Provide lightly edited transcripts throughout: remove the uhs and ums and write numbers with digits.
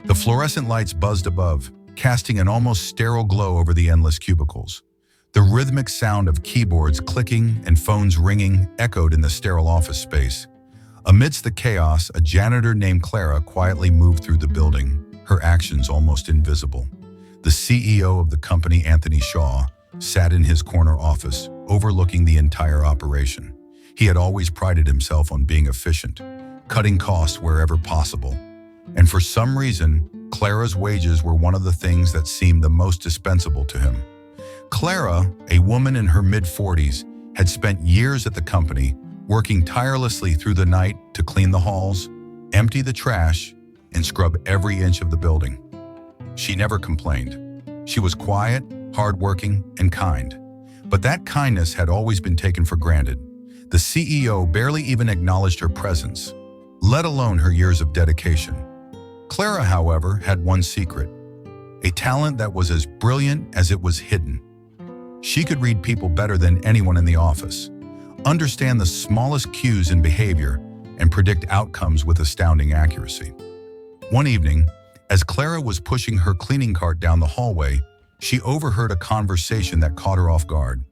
The fluorescent lights buzzed above, casting an almost sterile glow over the endless cubicles. The rhythmic sound of keyboards clicking and phones ringing echoed in the sterile office space. Amidst the chaos, a janitor named Clara quietly moved through the building, her actions almost invisible. The CEO of the company, Anthony Shaw, sat in his corner office, overlooking the entire operation. He had always prided himself on being efficient, cutting costs wherever possible. And for some reason, Clara's wages were one of the things that seemed the most dispensable to him. Clara, a woman in her mid-40s, had spent years at the company, working tirelessly through the night to clean the halls, empty the trash, and scrub every inch of the building. She never complained. She was quiet, hardworking, and kind. But that kindness had always been taken for granted. The CEO barely even acknowledged her presence, let alone her years of dedication. Clara, however, had one secret, a talent that was as brilliant as it was hidden. She could read people better than anyone in the office, understand the smallest cues in behavior, and predict outcomes with astounding accuracy. One evening, as Clara was pushing her cleaning cart down the hallway, she overheard a conversation that caught her off guard.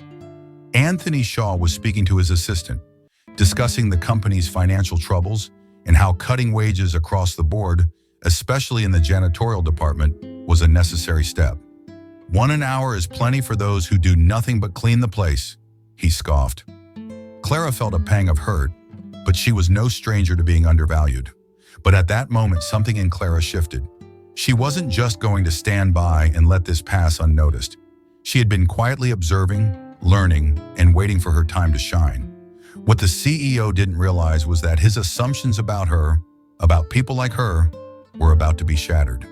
Anthony Shaw was speaking to his assistant, discussing the company's financial troubles and how cutting wages across the board, especially in the janitorial department, was a necessary step. "1 hour is plenty for those who do nothing but clean the place," he scoffed. Clara felt a pang of hurt, but she was no stranger to being undervalued. But at that moment, something in Clara shifted. She wasn't just going to stand by and let this pass unnoticed. She had been quietly observing, learning, and waiting for her time to shine. What the CEO didn't realize was that his assumptions about her, about people like her, were about to be shattered.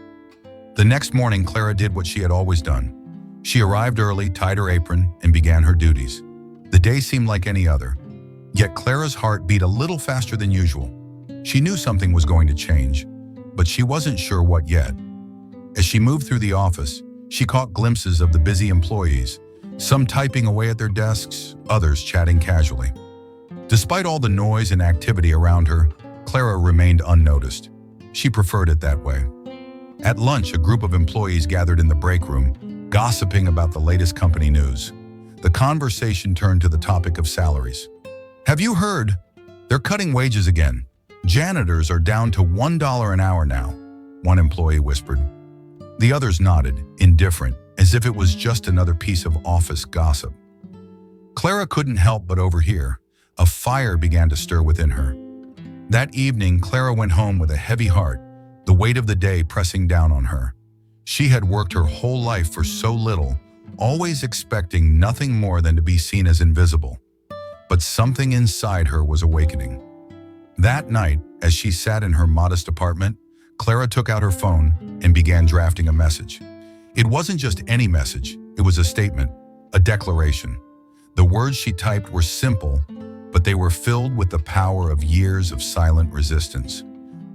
The next morning, Clara did what she had always done. She arrived early, tied her apron, and began her duties. The day seemed like any other. Yet Clara's heart beat a little faster than usual. She knew something was going to change, but she wasn't sure what yet. As she moved through the office, she caught glimpses of the busy employees, some typing away at their desks, others chatting casually. Despite all the noise and activity around her, Clara remained unnoticed. She preferred it that way. At lunch, a group of employees gathered in the break room, gossiping about the latest company news. The conversation turned to the topic of salaries. "Have you heard? They're cutting wages again. Janitors are down to $1 an hour now," one employee whispered. The others nodded, indifferent, as if it was just another piece of office gossip. Clara couldn't help but overhear. A fire began to stir within her. That evening, Clara went home with a heavy heart, the weight of the day pressing down on her. She had worked her whole life for so little, always expecting nothing more than to be seen as invisible. But something inside her was awakening. That night, as she sat in her modest apartment, Clara took out her phone and began drafting a message. It wasn't just any message, it was a statement, a declaration. The words she typed were simple, but they were filled with the power of years of silent resistance.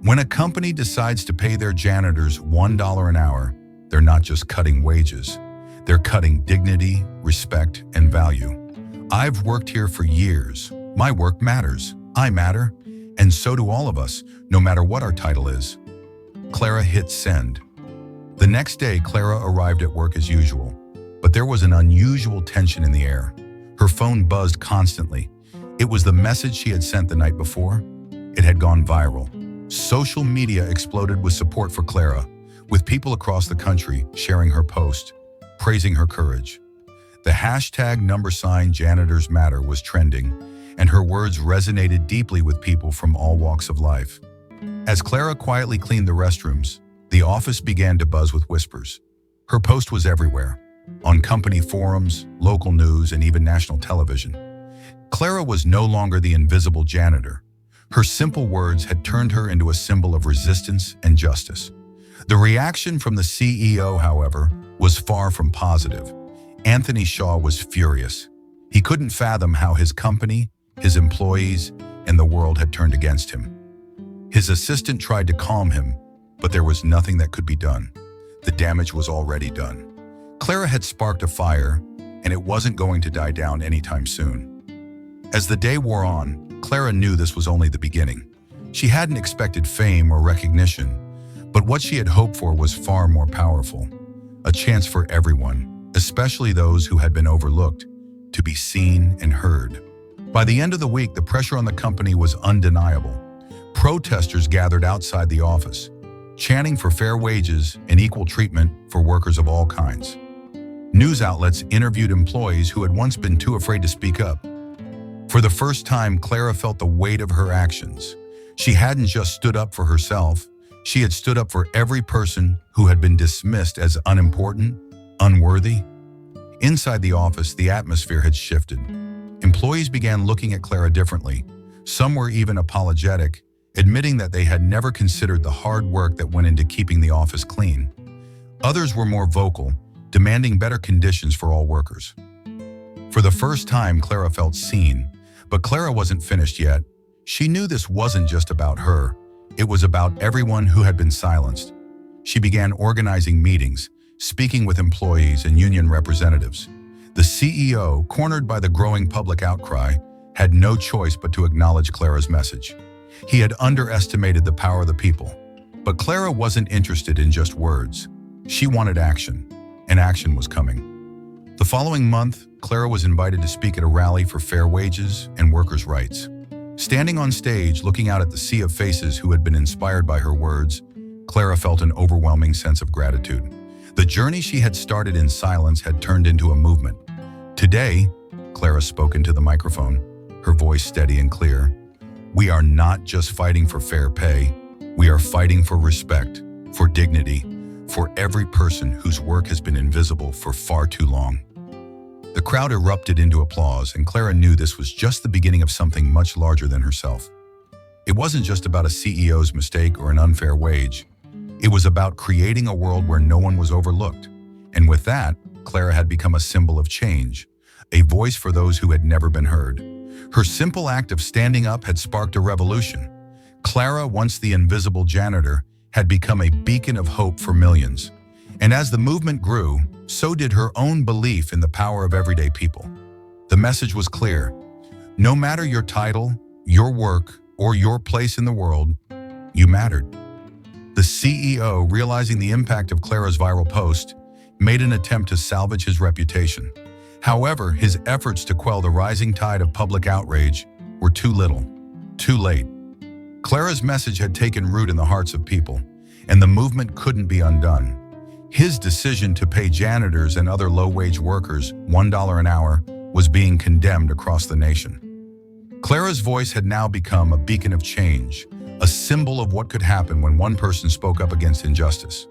When a company decides to pay their janitors $1 an hour, they're not just cutting wages. They're cutting dignity, respect, and value. "I've worked here for years. My work matters. I matter. And so do all of us, no matter what our title is." Clara hit send. The next day, Clara arrived at work as usual, but there was an unusual tension in the air. Her phone buzzed constantly. It was the message she had sent the night before. It had gone viral. Social media exploded with support for Clara, with people across the country sharing her post, praising her courage. The hashtag #Janitors Matter was trending, and her words resonated deeply with people from all walks of life. As Clara quietly cleaned the restrooms, the office began to buzz with whispers. Her post was everywhere, on company forums, local news, and even national television. Clara was no longer the invisible janitor. Her simple words had turned her into a symbol of resistance and justice. The reaction from the CEO, however, was far from positive. Anthony Shaw was furious. He couldn't fathom how his company, his employees, and the world had turned against him. His assistant tried to calm him, but there was nothing that could be done. The damage was already done. Clara had sparked a fire, and it wasn't going to die down anytime soon. As the day wore on, Clara knew this was only the beginning. She hadn't expected fame or recognition, But what she had hoped for was far more powerful. A chance for everyone, especially those who had been overlooked, to be seen and heard. By the end of the week, the pressure on the company was undeniable. Protesters gathered outside the office, chanting for fair wages and equal treatment for workers of all kinds. News outlets interviewed employees who had once been too afraid to speak up. For the first time, Clara felt the weight of her actions. She hadn't just stood up for herself, she had stood up for every person who had been dismissed as unimportant, unworthy. Inside the office, the atmosphere had shifted. Employees began looking at Clara differently. Some were even apologetic, admitting that they had never considered the hard work that went into keeping the office clean. Others were more vocal, demanding better conditions for all workers. For the first time, Clara felt seen, but Clara wasn't finished yet. She knew this wasn't just about her. It was about everyone who had been silenced. She began organizing meetings, speaking with employees and union representatives. The CEO, cornered by the growing public outcry, had no choice but to acknowledge Clara's message. He had underestimated the power of the people. But Clara wasn't interested in just words. She wanted action, and action was coming. The following month, Clara was invited to speak at a rally for fair wages and workers' rights. Standing on stage, looking out at the sea of faces who had been inspired by her words, Clara felt an overwhelming sense of gratitude. The journey she had started in silence had turned into a movement. Today, Clara spoke into the microphone, her voice steady and clear. We are not just fighting for fair pay. We are fighting for respect, for dignity, for every person whose work has been invisible for far too long. The crowd erupted into applause, and Clara knew this was just the beginning of something much larger than herself. It wasn't just about a CEO's mistake or an unfair wage. It was about creating a world where no one was overlooked. And with that, Clara had become a symbol of change, a voice for those who had never been heard. Her simple act of standing up had sparked a revolution. Clara, once the invisible janitor, had become a beacon of hope for millions. And as the movement grew, so did her own belief in the power of everyday people. The message was clear. No matter your title, your work, or your place in the world, you mattered. The CEO, realizing the impact of Clara's viral post, made an attempt to salvage his reputation. However, his efforts to quell the rising tide of public outrage were too little, too late. Clara's message had taken root in the hearts of people, and the movement couldn't be undone. His decision to pay janitors and other low-wage workers $1 an hour was being condemned across the nation. Clara's voice had now become a beacon of change, a symbol of what could happen when one person spoke up against injustice.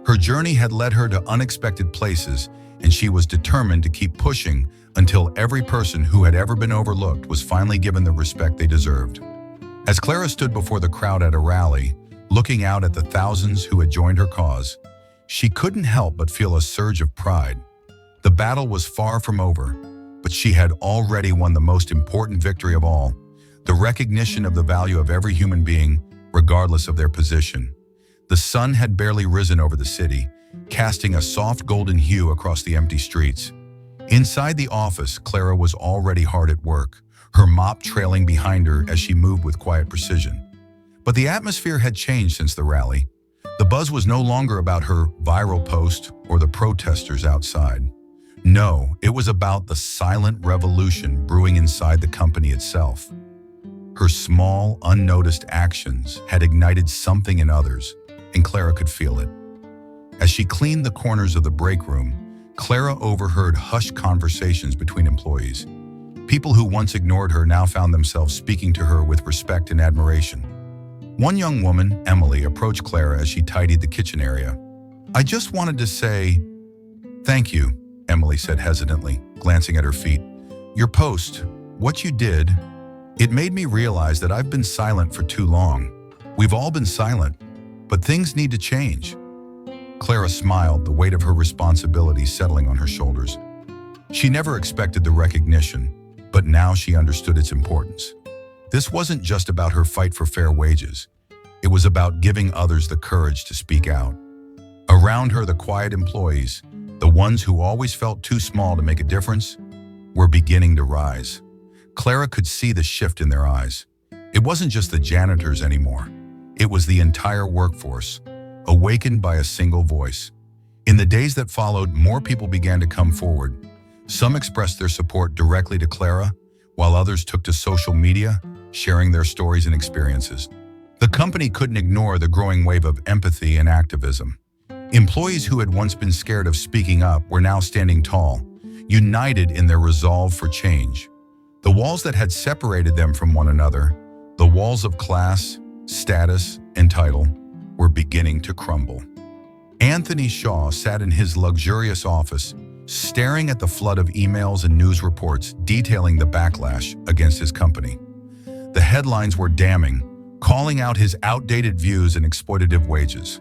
Her journey had led her to unexpected places, and she was determined to keep pushing until every person who had ever been overlooked was finally given the respect they deserved. As Clara stood before the crowd at a rally, looking out at the thousands who had joined her cause, she couldn't help but feel a surge of pride. The battle was far from over, but she had already won the most important victory of all, the recognition of the value of every human being, regardless of their position. The sun had barely risen over the city, casting a soft golden hue across the empty streets. Inside the office, Clara was already hard at work, her mop trailing behind her as she moved with quiet precision. But the atmosphere had changed since the rally. The buzz was no longer about her viral post or the protesters outside. No, it was about the silent revolution brewing inside the company itself. Her small, unnoticed actions had ignited something in others, and Clara could feel it. As she cleaned the corners of the break room, Clara overheard hushed conversations between employees. People who once ignored her now found themselves speaking to her with respect and admiration. One young woman, Emily, approached Clara as she tidied the kitchen area. "I just wanted to say thank you," Emily said hesitantly, glancing at her feet. "Your post, what you did, it made me realize that I've been silent for too long. We've all been silent, but things need to change." Clara smiled, the weight of her responsibility settling on her shoulders. She never expected the recognition, but now she understood its importance. This wasn't just about her fight for fair wages. It was about giving others the courage to speak out. Around her, the quiet employees, the ones who always felt too small to make a difference, were beginning to rise. Clara could see the shift in their eyes. It wasn't just the janitors anymore. It was the entire workforce. awakened by a single voice. In the days that followed, more people began to come forward. Some expressed their support directly to Clara, while others took to social media, sharing their stories and experiences. The company couldn't ignore the growing wave of empathy and activism. Employees who had once been scared of speaking up were now standing tall, united in their resolve for change. The walls that had separated them from one another, the walls of class, status, and title, were beginning to crumble. Anthony Shaw sat in his luxurious office, staring at the flood of emails and news reports detailing the backlash against his company. The headlines were damning, calling out his outdated views and exploitative wages.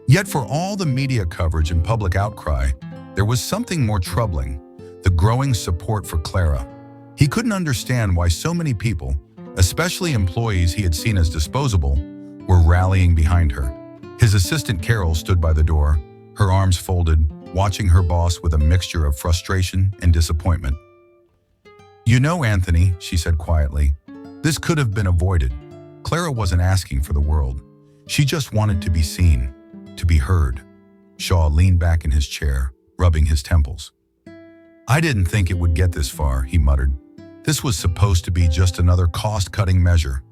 Yet for all the media coverage and public outcry, there was something more troubling: the growing support for Clara. He couldn't understand why so many people, especially employees he had seen as disposable, were rallying behind her. His assistant Carol stood by the door, her arms folded, watching her boss with a mixture of frustration and disappointment. "You know, Anthony," she said quietly, "this could have been avoided." Clara wasn't asking for the world. She just wanted to be seen, to be heard. Shaw leaned back in his chair, rubbing his temples. "I didn't think it would get this far," he muttered. "This was supposed to be just another cost-cutting measure.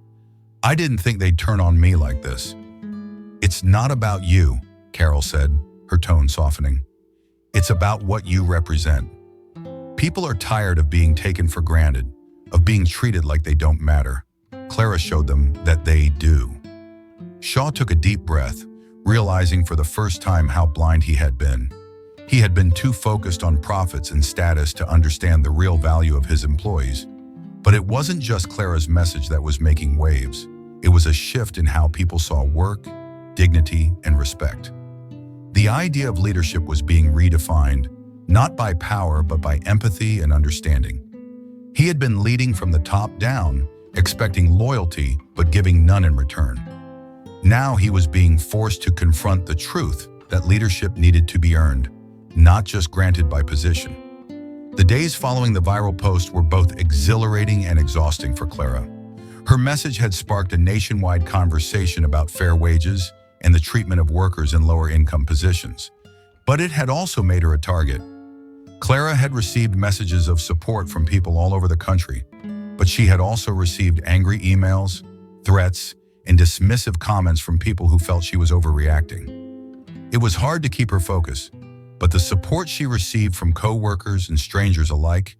I didn't think they'd turn on me like this." "It's not about you," Carol said, her tone softening. "It's about what you represent. People are tired of being taken for granted, of being treated like they don't matter." Clara showed them that they do. Shaw took a deep breath, realizing for the first time how blind he had been. He had been too focused on profits and status to understand the real value of his employees. But it wasn't just Clara's message that was making waves. It was a shift in how people saw work, dignity, and respect. The idea of leadership was being redefined, not by power but by empathy and understanding. He had been leading from the top down, expecting loyalty but giving none in return. Now he was being forced to confront the truth that leadership needed to be earned, not just granted by position. The days following the viral post were both exhilarating and exhausting for Clara. Her message had sparked a nationwide conversation about fair wages and the treatment of workers in lower-income positions. But it had also made her a target. Clara had received messages of support from people all over the country, but she had also received angry emails, threats, and dismissive comments from people who felt she was overreacting. It was hard to keep her focus, but the support she received from co-workers and strangers alike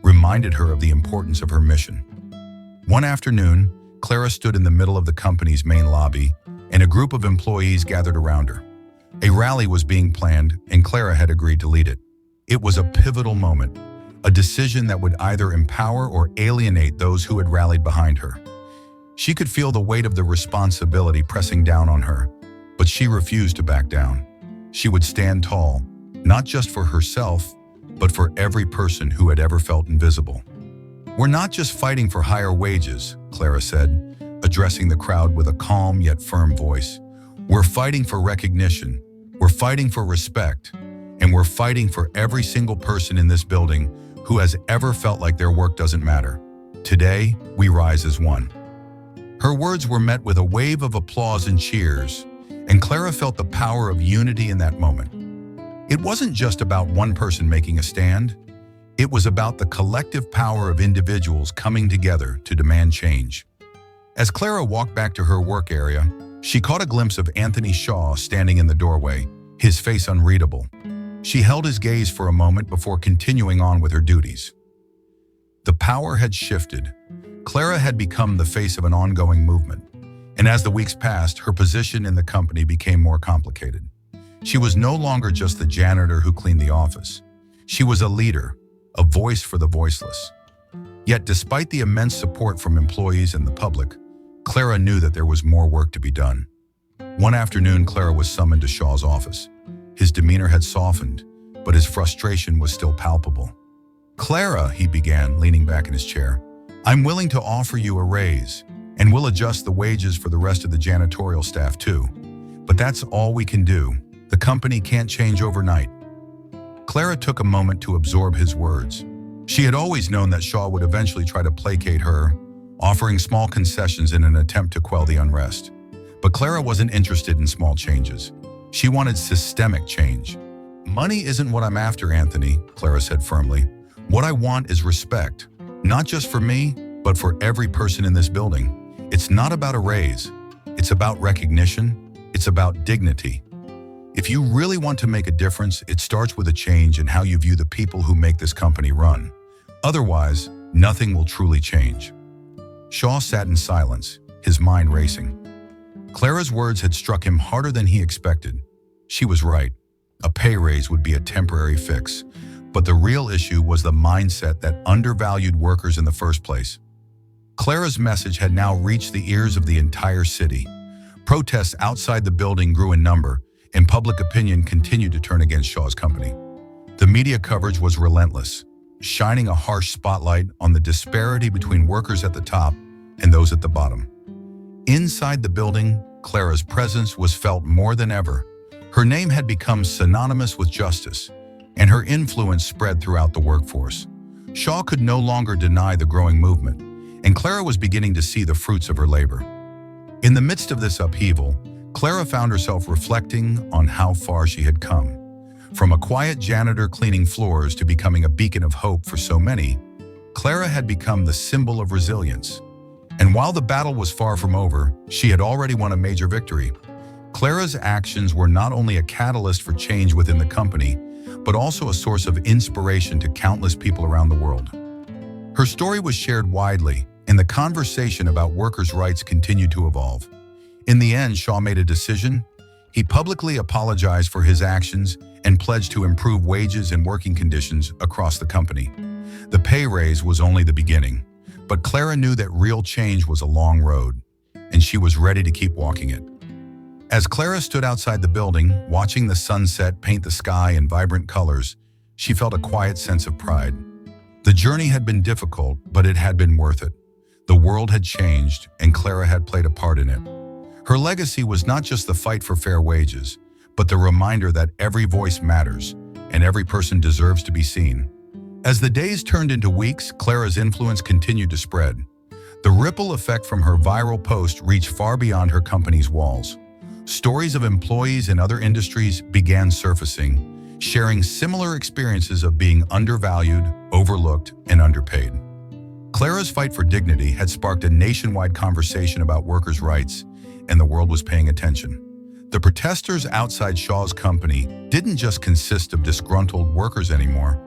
reminded her of the importance of her mission. One afternoon, Clara stood in the middle of the company's main lobby, and a group of employees gathered around her. A rally was being planned, and Clara had agreed to lead it. It was a pivotal moment, a decision that would either empower or alienate those who had rallied behind her. She could feel the weight of the responsibility pressing down on her, but she refused to back down. She would stand tall, not just for herself, but for every person who had ever felt invisible. "We're not just fighting for higher wages," Clara said, addressing the crowd with a calm yet firm voice. "We're fighting for recognition, we're fighting for respect, and we're fighting for every single person in this building who has ever felt like their work doesn't matter. Today, we rise as one." Her words were met with a wave of applause and cheers, and Clara felt the power of unity in that moment. It wasn't just about one person making a stand. It was about the collective power of individuals coming together to demand change. As Clara walked back to her work area, she caught a glimpse of Anthony Shaw standing in the doorway, his face unreadable. She held his gaze for a moment before continuing on with her duties. The power had shifted. Clara had become the face of an ongoing movement, and as the weeks passed, her position in the company became more complicated. She was no longer just the janitor who cleaned the office. She was a leader, a voice for the voiceless. Yet despite the immense support from employees and the public, Clara knew that there was more work to be done. One afternoon, Clara was summoned to Shaw's office. His demeanor had softened, but his frustration was still palpable. "Clara," he began, leaning back in his chair, "I'm willing to offer you a raise, and we'll adjust the wages for the rest of the janitorial staff too. But that's all we can do. The company can't change overnight." Clara took a moment to absorb his words. She had always known that Shaw would eventually try to placate her, offering small concessions in an attempt to quell the unrest. But Clara wasn't interested in small changes. She wanted systemic change. "Money isn't what I'm after, Anthony," Clara said firmly. "What I want is respect, not just for me, but for every person in this building. It's not about a raise. It's about recognition. It's about dignity. If you really want to make a difference, it starts with a change in how you view the people who make this company run. Otherwise, nothing will truly change." Shaw sat in silence, his mind racing. Clara's words had struck him harder than he expected. She was right. A pay raise would be a temporary fix, but the real issue was the mindset that undervalued workers in the first place. Clara's message had now reached the ears of the entire city. Protests outside the building grew in number, and public opinion continued to turn against Shaw's company. The media coverage was relentless, shining a harsh spotlight on the disparity between workers at the top and those at the bottom. Inside the building, Clara's presence was felt more than ever. Her name had become synonymous with justice, and her influence spread throughout the workforce. Shaw could no longer deny the growing movement, and Clara was beginning to see the fruits of her labor. In the midst of this upheaval, Clara found herself reflecting on how far she had come. From a quiet janitor cleaning floors to becoming a beacon of hope for so many, Clara had become the symbol of resilience. And while the battle was far from over, she had already won a major victory. Clara's actions were not only a catalyst for change within the company, but also a source of inspiration to countless people around the world. Her story was shared widely, and the conversation about workers' rights continued to evolve. In the end, Shaw made a decision. He publicly apologized for his actions and pledged to improve wages and working conditions across the company. The pay raise was only the beginning, but Clara knew that real change was a long road, and she was ready to keep walking it. As Clara stood outside the building, watching the sunset paint the sky in vibrant colors, she felt a quiet sense of pride. The journey had been difficult, but it had been worth it. The world had changed, and Clara had played a part in it. Her legacy was not just the fight for fair wages, but the reminder that every voice matters, and every person deserves to be seen. As the days turned into weeks, Clara's influence continued to spread. The ripple effect from her viral post reached far beyond her company's walls. Stories of employees in other industries began surfacing, sharing similar experiences of being undervalued, overlooked, and underpaid. Clara's fight for dignity had sparked a nationwide conversation about workers' rights, and the world was paying attention. The protesters outside Shaw's company didn't just consist of disgruntled workers anymore.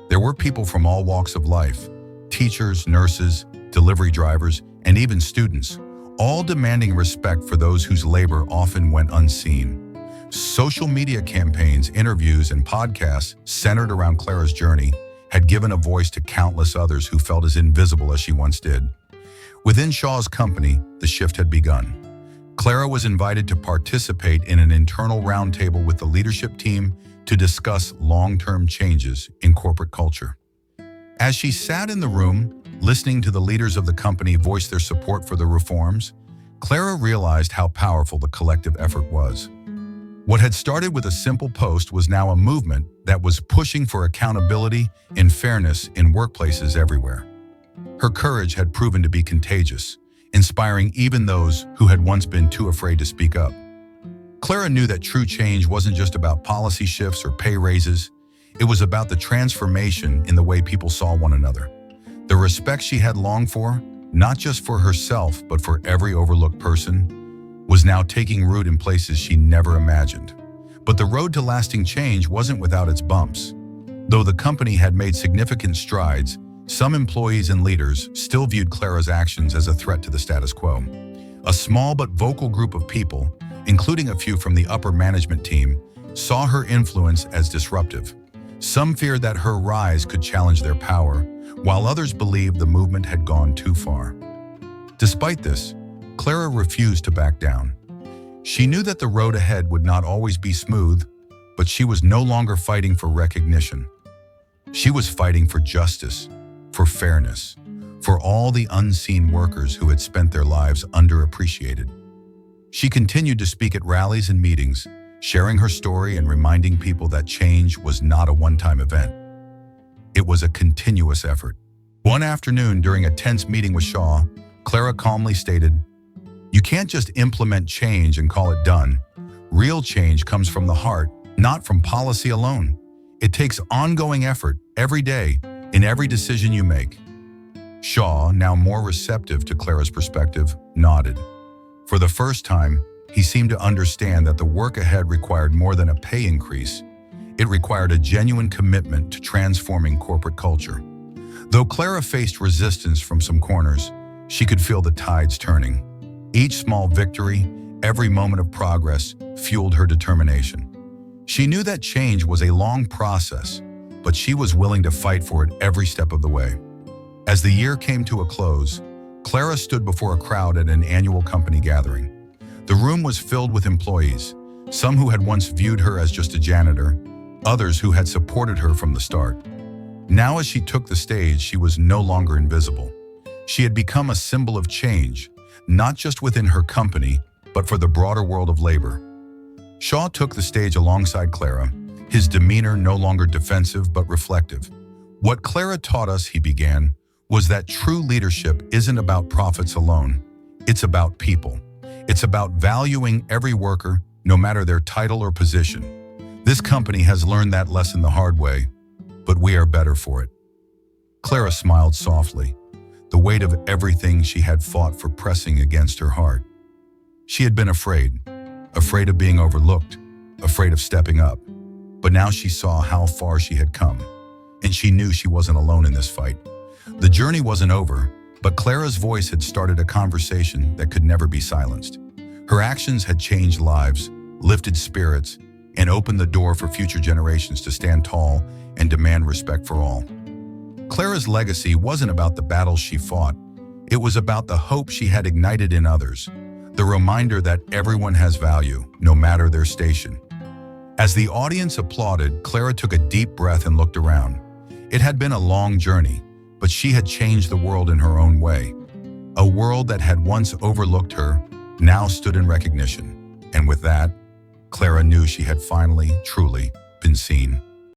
There were people from all walks of life: teachers, nurses, delivery drivers, and even students, all demanding respect for those whose labor often went unseen. Social media campaigns, interviews, and podcasts centered around Clara's journey had given a voice to countless others who felt as invisible as she once did. Within Shaw's company, the shift had begun. Clara was invited to participate in an internal roundtable with the leadership team to discuss long-term changes in corporate culture. As she sat in the room, listening to the leaders of the company voice their support for the reforms, Clara realized how powerful the collective effort was. What had started with a simple post was now a movement that was pushing for accountability and fairness in workplaces everywhere. Her courage had proven to be contagious, inspiring even those who had once been too afraid to speak up. Clara knew that true change wasn't just about policy shifts or pay raises. It was about the transformation in the way people saw one another. The respect she had longed for, not just for herself but for every overlooked person, was now taking root in places she never imagined. But the road to lasting change wasn't without its bumps. Though the company had made significant strides, some employees and leaders still viewed Clara's actions as a threat to the status quo. A small but vocal group of people, including a few from the upper management team, saw her influence as disruptive. Some feared that her rise could challenge their power, while others believed the movement had gone too far. Despite this, Clara refused to back down. She knew that the road ahead would not always be smooth, but she was no longer fighting for recognition. She was fighting for justice, for fairness, for all the unseen workers who had spent their lives underappreciated. She continued to speak at rallies and meetings, sharing her story and reminding people that change was not a one-time event. It was a continuous effort. One afternoon, during a tense meeting with Shaw, Clara calmly stated, "You can't just implement change and call it done. Real change comes from the heart, not from policy alone. It takes ongoing effort every day in every decision you make. Shaw, now more receptive to Clara's perspective, nodded. For the first time, he seemed to understand that the work ahead required more than a pay increase. It required a genuine commitment to transforming corporate culture. Though Clara faced resistance from some corners, she could feel the tides turning. Each small victory, every moment of progress, fueled her determination. She knew that change was a long process, but she was willing to fight for it every step of the way. As the year came to a close, Clara stood before a crowd at an annual company gathering. The room was filled with employees, some who had once viewed her as just a janitor, others who had supported her from the start. Now as she took the stage, she was no longer invisible. She had become a symbol of change, not just within her company, but for the broader world of labor. Shaw took the stage alongside Clara, his demeanor no longer defensive but reflective. What Clara taught us, he began, was that true leadership isn't about profits alone. It's about people. It's about valuing every worker, no matter their title or position. This company has learned that lesson the hard way, but we are better for it. Clara smiled softly, the weight of everything she had fought for pressing against her heart. She had been afraid of being overlooked, afraid of stepping up. But now she saw how far she had come, and she knew she wasn't alone in this fight. The journey wasn't over, but Clara's voice had started a conversation that could never be silenced. Her actions had changed lives, lifted spirits, and opened the door for future generations to stand tall and demand respect for all. Clara's legacy wasn't about the battles she fought. It was about the hope she had ignited in others, the reminder that everyone has value, no matter their station. As the audience applauded, Clara took a deep breath and looked around. It had been a long journey, but she had changed the world in her own way. A world that had once overlooked her now stood in recognition. And with that, Clara knew she had finally, truly been seen.